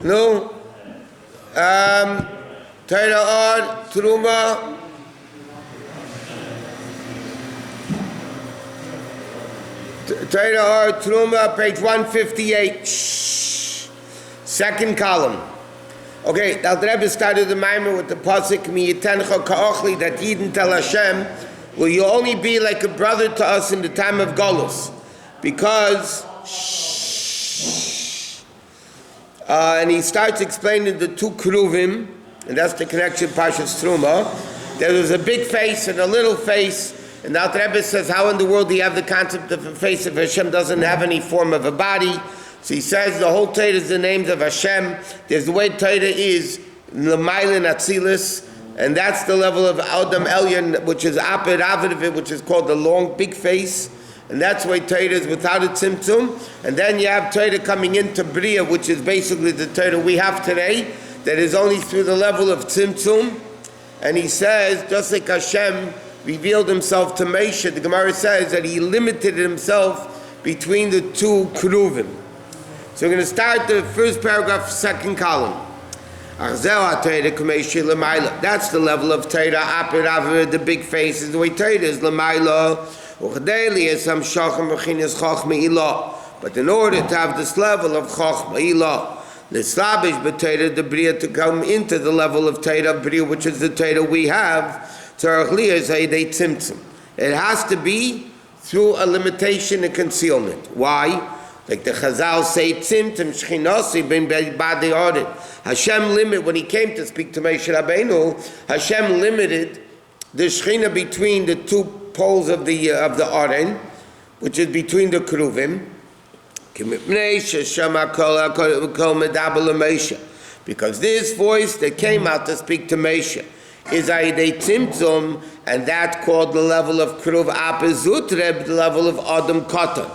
No. Torah, Terumah. Torah, Terumah, page 158. Second column. Okay, now the Rebbe started the Maimer with the pasuk Mi Yitencha Ka'ochli, that Yidden tell Hashem, will you only be like a brother to us in the time of Golus? Because and he starts explaining the two Kruvim, and that's the connection Parshas Terumah. There was a big face and a little face, and now the Rebbe says, how in the world do you have the concept of a face if Hashem doesn't have any form of a body? So he says the whole Torah is the names of Hashem. There's the way Torah is, L'mailin Atzilus, and that's the level of Adam Elyon, which is Apid Avidavid, which is called the long, big face. And that's why Torah is without a tzimtzum. And then you have Torah coming into Bria, which is basically the Torah we have today, that is only through the level of tzimtzum. And he says, just like Hashem revealed himself to Moshe, the Gemara says that he limited himself between the two Kruvim. So we're going to start the first paragraph, second column. That's the level of Torah. The big face is the way Torah is. But in order to have this level of Chochma Ilah, the Bria, to come into the level of Torah Bria, which is the Torah we have, it has to be through a limitation and concealment. Why? Like the Chazal say, Tzimtzum Shechinosi ben Badi Arid. Hashem limited, when he came to speak to Moshe Rabbeinu, Hashem limited the Shechina between the two poles of the Aron, which is between the Kruvim, because this voice that came out to speak to Moshe is Aidei Tzimtzum, and that called the level of Kruv Apezutreb, the level of Adam Katan.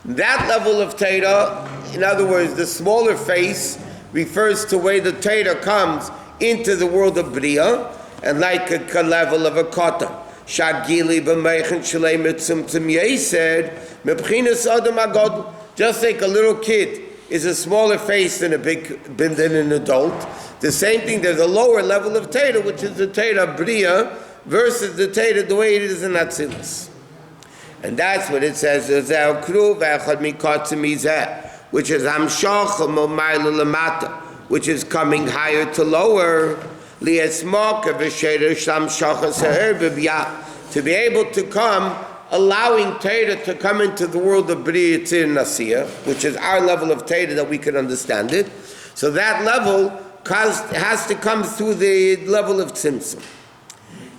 That level of Torah, in other words, the smaller face, refers to where the Torah comes into the world of Bria, and like a level of a Katan. Shagili b'meichen shalei mitzimtzum yesed mebchinas adam agod. Just like a little kid is a smaller face than than an adult. The same thing. There's a lower level of Torah, which is the Torah Bria, versus the Torah the way it is in Atzilus. And that's what it says. Which is hamshach momayla lamata, which is coming higher to lower. To be able to come, allowing Torah to come into the world of Bria Tzir Nasiya, which is our level of Torah that we can understand it. So that level has to come through the level of Tzimtzum.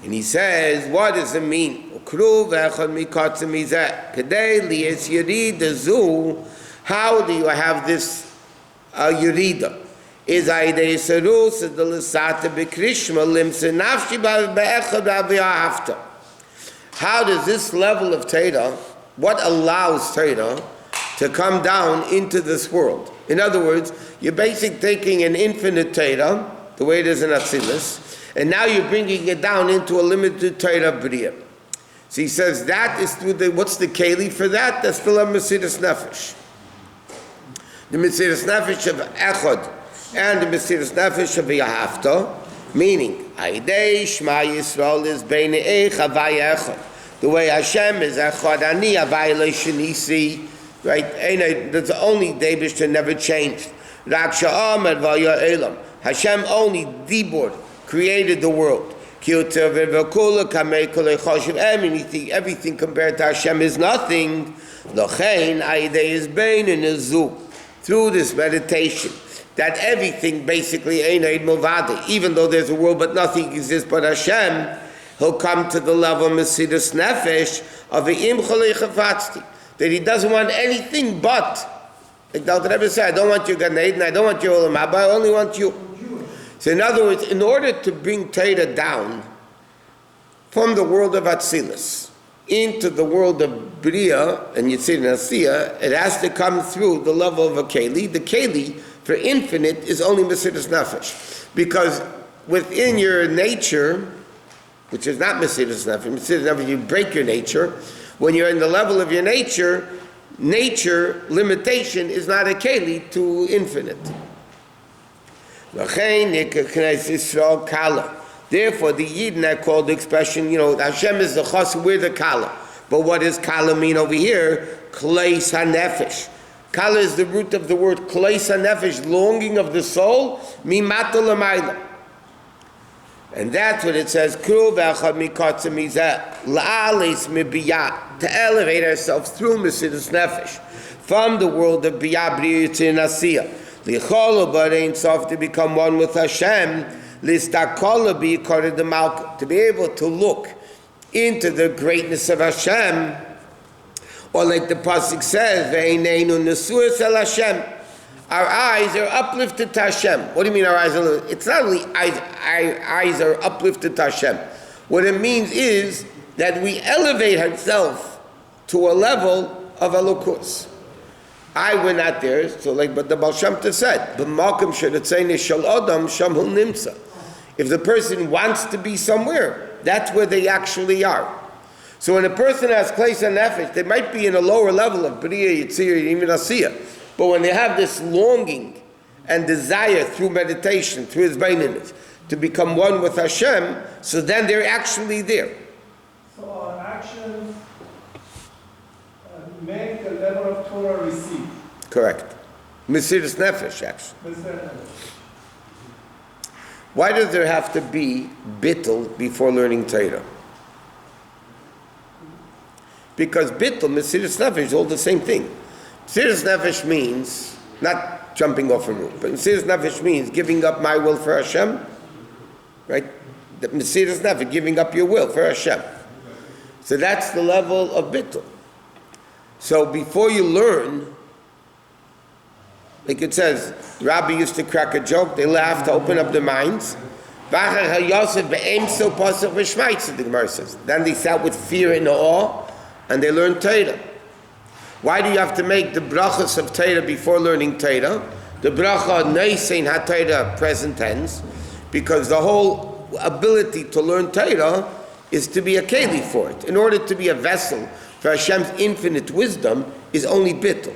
And he says, what does it mean? How do you have this Yerida? Is Aidei Serus the Lisata Bekrishma Limsa Nafshi Be'echad B'Ahavta. How does this level of Torah, what allows Torah to come down into this world? In other words, you're basically taking an infinite Torah, the way it is in Atzilus, and now you're bringing it down into a limited Torah Bria. So he says that is through what's the Keli for that? That's still a Mesiras Nefesh. The Mesiras Nefesh of Echad and the Mesiras Nefesh of Yahavta, meaning Aidei Shema Yisrael is Beinei Eich Havaya Echad. The way Hashem is Echad Ani Havaya Leishanisi, right? That's the only Davish that never changed. Rak Sha'amad Vaya Elam. Hashem only Dibur created the world. Everything compared to Hashem is nothing. Lochein Aidei is Beinei Nezu. Through this meditation, that everything basically ain't movadi, even though there's a world but nothing exists but Hashem, he'll come to the level of Mesiras Nefesh of the Imchalei Chafatzti, that he doesn't want anything but, like the Rebbe said, I don't want your Gan Eden, I don't want your Olam Haba, I only want you. So in other words, in order to bring Torah down from the world of Atzilus into the world of Bria and Yitzir Nasiya, it has to come through the level of a Keli. The Keli for infinite is only Mesiras Nefesh. Because within your nature, which is not Mesiras Nefesh, you break your nature. When you're in the level of your nature limitation is not a Keli to infinite. Therefore, the Yidden are called the expression, Hashem is the chas, we're the kala. But what does kala mean over here? Kleis hanefesh. Kala is the root of the word kleis hanefesh, longing of the soul, mimata l'mayla. And that's what it says, to elevate ourselves through Mesidus Nefesh, from the world of Biyah B'riyah Yitzir Nasiyah. Licholo B'rein Sof, to become one with Hashem, Listakola B'yikor the Malka, to be able to look into the greatness of Hashem, or like the pasuk says, Ve'eineinu Nesuas El Hashem, our eyes are uplifted to Hashem. What do you mean our eyes are? It's not only eyes, our eyes are uplifted to Hashem. What it means is that we elevate ourselves to a level of elokus. We're not there, so but the Baal Shem Tov said, if the person wants to be somewhere, that's where they actually are. So when a person has Kleis HaNefesh, they might be in a lower level of B'riyah, Yitzir, even Asiyah. But when they have this longing and desire through meditation, through his baininus, to become one with Hashem, so then they're actually there. So our actions make the level of Torah receive. Correct. Mesidus Nefesh, actually. Why does there have to be bittul before learning Torah? Because bittul, Mesidus Nefesh is all the same thing. Mesidus Nefesh means not jumping off a roof, but Mesidus Nefesh means giving up my will for Hashem, right? The Mesidus Nefesh, giving up your will for Hashem. So that's the level of bittul. So before you learn, like it says, Rabbi used to crack a joke, they laughed to open up their minds. Yosef the Gemara says. Then they sat with fear and awe, and they learned Torah. Why do you have to make the brachas of Torah before learning Torah? The bracha neisein ha-Torah, present tense, because the whole ability to learn Torah is to be a keli for it. In order to be a vessel for Hashem's infinite wisdom is only bittul.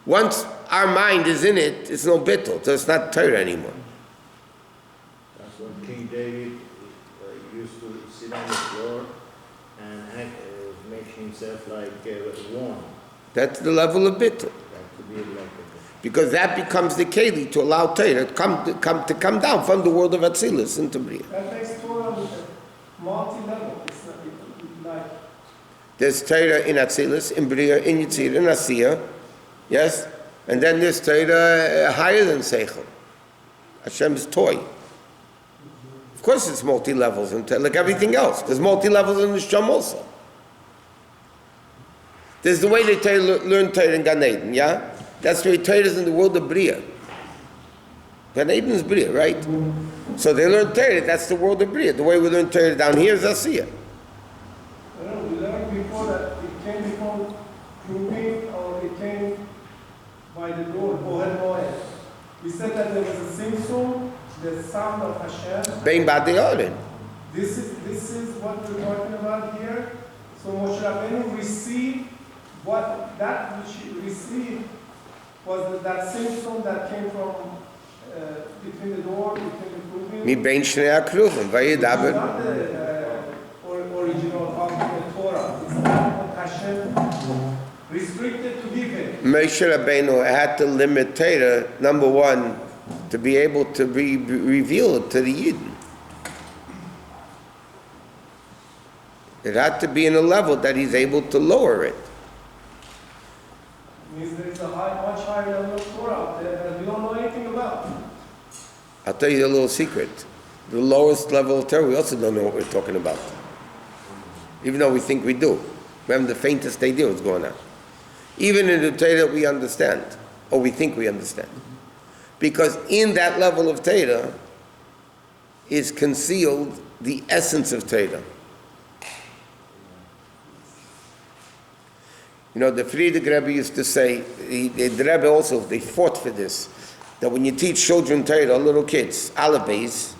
Once our mind is in it, it's no bittul, so it's not Torah anymore. That's when King David used to sit on the floor and make himself like warm. That's the level of bittul. Because that becomes the keli to allow Torah to come down from the world of Atzilus into Bria. That makes Torah multi-level. It's like there's Torah in Atzilus, in Bria, in Yitzir, in Asiyah, yes? And then there's Torah higher than Seichel. Hashem's toy. Of course it's multi-levels, like everything else. There's multi-levels in the Shem also. There's the way they learn Torah in Gan Eden, yeah? That's the way Torah is in the world of Bria. Gan Eden is Bria, right? So they learn Torah, that's the world of Bria. The way we learn Torah down here is Asiyah. We learned before that it came before Kruvim, or it came by the door, Bohen Moed. We said that there was a Simsum, the sound of Hashem. Bein Badi Oren. This is what we're talking about here. So Moshe Rabbeinu received that which he received was that Simsum that came from between the door, between the Kruvim. Mi bein shnei ha-kruvim, vayidaber. It's not the original of the Torah. It's not what Hashem restricted to give him. Moshe Rabbeinu had to limit Torah, number one, to be able to reveal it to the Yidden. It had to be in a level that he's able to lower it. It means there's a much higher level of Torah out there that we don't know anything about. I'll tell you a little secret. The lowest level of Torah, we also don't know what we're talking about. Even though we think we do. We haven't the faintest idea what's going on. Even in the Torah we understand, or we think we understand. Because in that level of Torah is concealed the essence of Torah. The Friedrich Rebbe used to say, the Rebbe also, they fought for this, that when you teach children Torah, little kids, Aleph Beis,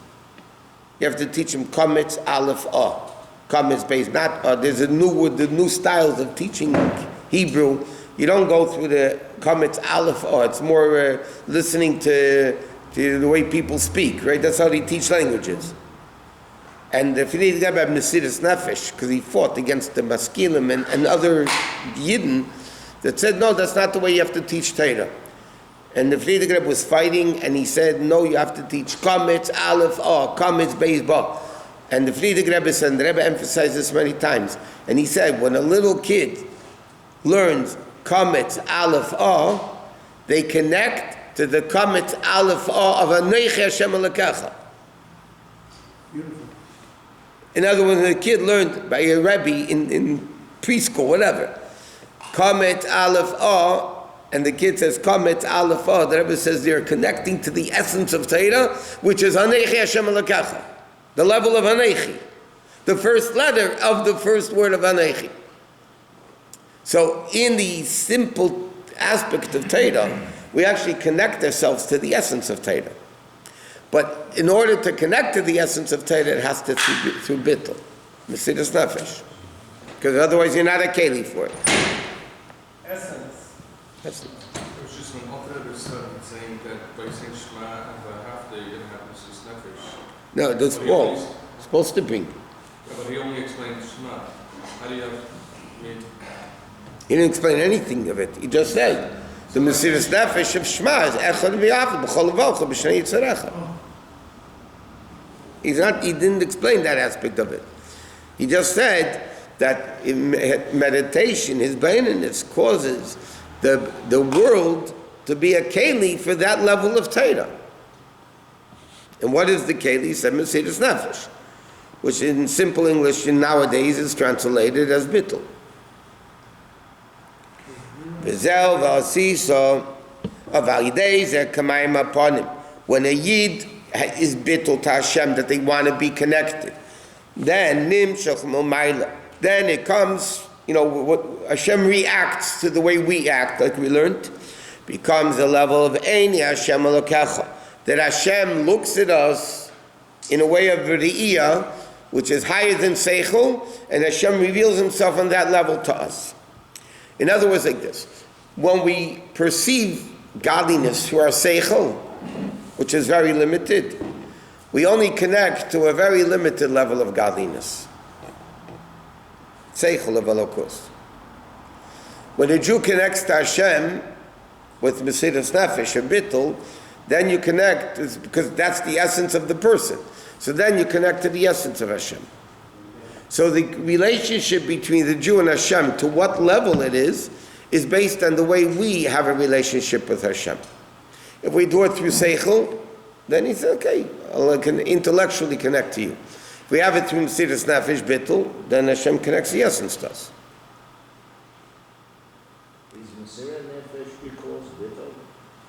you have to teach them Kametz Aleph A. Kametz Beis, not there's the new styles of teaching Hebrew. You don't go through the Kametz Aleph A. It's more listening to the way people speak, right? That's how they teach languages. And the Frierdiker Rebbe had Mesiras Nefesh, because he fought against the Maskilim and other Yidden that said, no, that's not the way you have to teach Torah. And the Frierdiker Rebbe was fighting, and he said, no, you have to teach Kametz, Aleph, Kametz, Beis, Ba. And the Frierdiker Rebbe said, and the Rebbe emphasized this many times, and he said, when a little kid learns Kametz, Aleph, they connect to the Kametz, Aleph, of Anochi Hashem Elokecha. Beautiful. In other words, when a kid learned by a Rabbi in preschool, whatever, Kametz, Aleph, and the kid says Kametz, Aleph, the Rebbe says they're connecting to the essence of Torah, which is Anochi Hashem Elokecha, the level of Anochi, the first letter of the first word of Anochi. So in the simple aspect of Torah, we actually connect ourselves to the essence of Torah. But in order to connect to the essence of Torah, it has to through bittul, Mesiras Nefesh, because otherwise you're not a keli for it. Essence. That's It was just an alternative statement saying that by saying Shema and V'ahavta, you're going to have Mesiras Nefesh. no, that's Paul. Supposed to bring. Yeah, but he only explained Shema. How do you have, He didn't explain anything of it. He just said the Mesiras Nefesh of Shema is Echad V'Yachad B'chol Levacha B'Shnei Yitzarecha. He didn't explain that aspect of it. He just said that in meditation, his baininess causes the world to be a keli for that level of Torah. And what is the keli? He said Mesiras Nefesh, which in simple English nowadays is translated as bittul. V'zel v'asiso avalidei zeh kamayim aponim. When a Yid is bittul to Hashem, that they want to be connected, then nimshach momayla. Then it comes, what Hashem reacts to the way we act, like we learned, becomes a level of Eini Hashem Elokecha, that Hashem looks at us in a way of Re'iyah, which is higher than Seichel, and Hashem reveals Himself on that level to us. In other words, like this, when we perceive godliness through our Seichel, which is very limited, we only connect to a very limited level of godliness. Seichel of Elokus. When a Jew connects to Hashem with Mesiras Nefesh or Bittul, then you connect, because that's the essence of the person. So then you connect to the essence of Hashem. So the relationship between the Jew and Hashem, to what level it is based on the way we have a relationship with Hashem. If we do it through Seichel, then he says, okay, I can intellectually connect to you. If we have it through Mesiras Nefesh Bittul, then Hashem connects the essence to us. Is Mesiras Nefesh equals bittul?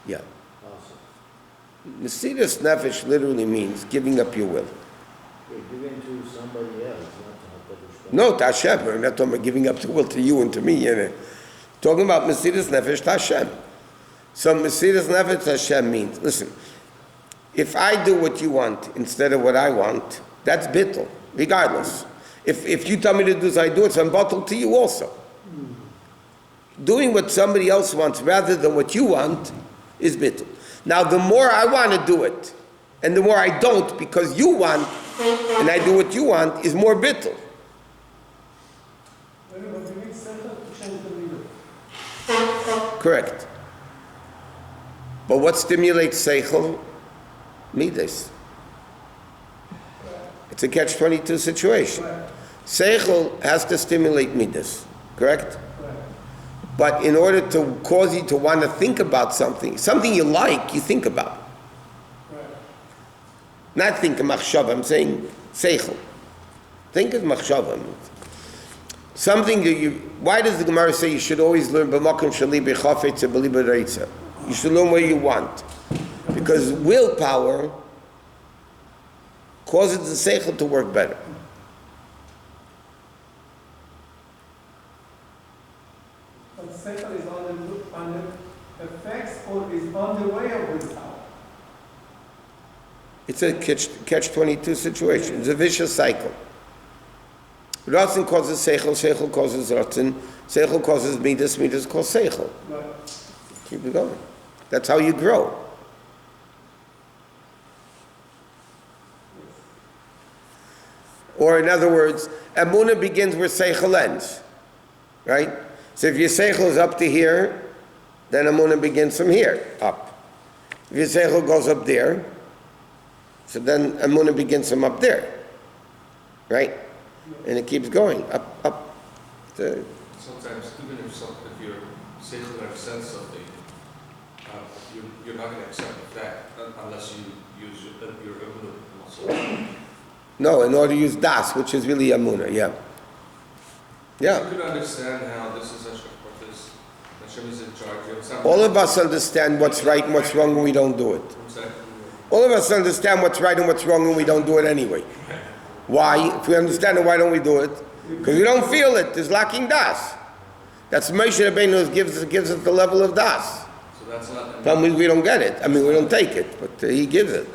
Yeah. Awesome. Mesiras Nefesh literally means giving up your will. You're giving to somebody else, not to HaKadosh. No, to Hashem. We're not talking about giving up the will to you and to me. Talking about Mesiras Nefesh to Hashem. So Mesiras Nefesh to Hashem means, listen, if I do what you want instead of what I want, that's bittul, regardless. If you tell me to do this, I do it, so I'm bittul to you also. Doing what somebody else wants rather than what you want is bittul. Now, the more I want to do it, and the more I don't because you want, and I do what you want, is more bittul. But you need center to change the leader. Correct. But what stimulates seichel? Midas. It's a catch-22 situation. Seichel has to stimulate midas, correct? But in order to cause you to want to think about something you like, you think about. Not think of machshava, I'm saying seichel. Think of machshava. Something that why does the Gemara say you should always learn b'makom shali b'chafetz b'li b'reitza? You should learn what you want. Because willpower causes the seichel to work better. But seichel is on the effects or is on the way of willpower. It's a catch-22 situation. It's a vicious cycle. Ratzin causes seichel, seichel causes ratzin, seichel causes midas, midas causes seichel. Right. Keep it going. That's how you grow. Or in other words, emunah begins where seichel ends, right? So if your seichel is up to here, then emunah begins from here, up. If your seichel goes up there, so then emunah begins from up there, right? And it keeps going, up. Sometimes, even if your seichel accepts something, you're not going to accept that unless you use your emunah muscle. No, in order to use das, which is really emunah, yeah. Yeah. You could understand how this is Hashem is in charge. All of us understand what's right and what's wrong, and we don't do it. All of us understand what's right and what's wrong, and we don't do it anyway. Why? If we understand it, why don't we do it? Because we don't feel it. There's lacking das. That's Moshe Rabbeinu gives us the level of das. So that's not. Problem is we don't get it. I mean, we don't take it, but he gives it.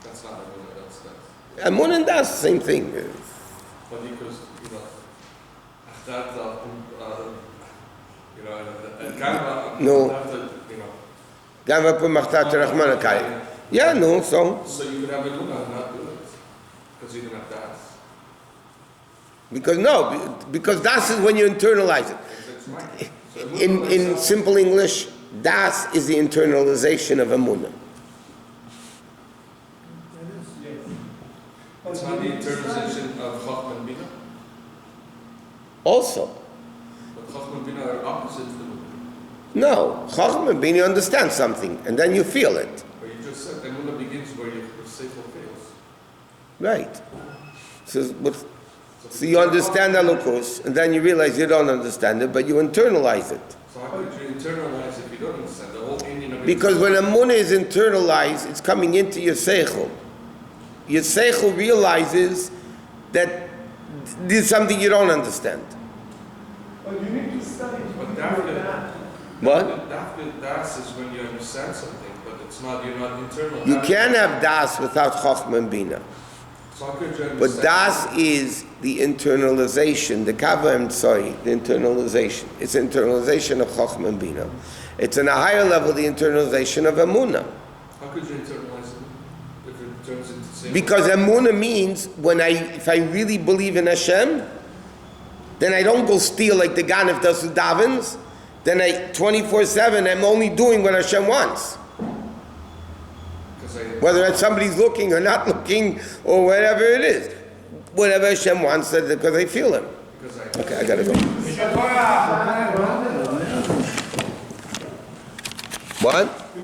That's not emunah. That's das. Emunah and das, same thing. But because No. Gava p'machtat rachman akai. Yeah, no, so. So you could have emunah and not do it because you didn't have das. Because das is when you internalize it. In simple English, das is the internalization of emunah. It's not the internalization of Chachma and Bina. Also. But Chachma and Bina are opposite to emunah. No, Chachma and Bina, you understand something, and then you feel it. But you just said emunah begins where your seichel fails. Right. So you understand Elokus, and then you realize you don't understand it, but you internalize it. So how could you internalize if you don't understand the whole meaning of it? Because when emunah is internalized, it's coming into your seichel. Your seichel realizes that this is something you don't understand. But you need to study. But that. What? Das is when you understand something, but it's not, you're not internal. You can have das without Chachma and Bina. So how could you understand? But das is the internalization, the internalization. It's internalization of Chachma and Bina. It's on a higher level, the internalization of Emunah. How could you internalize it if it turns into the same? Because Emunah means if I really believe in Hashem, then I don't go steal like the Ganef does who davens. Then 24/7, I'm only doing what Hashem wants. Whether somebody's looking or not looking, or whatever it is. Whatever Hashem wants, because I feel Him. Okay, I gotta go. What?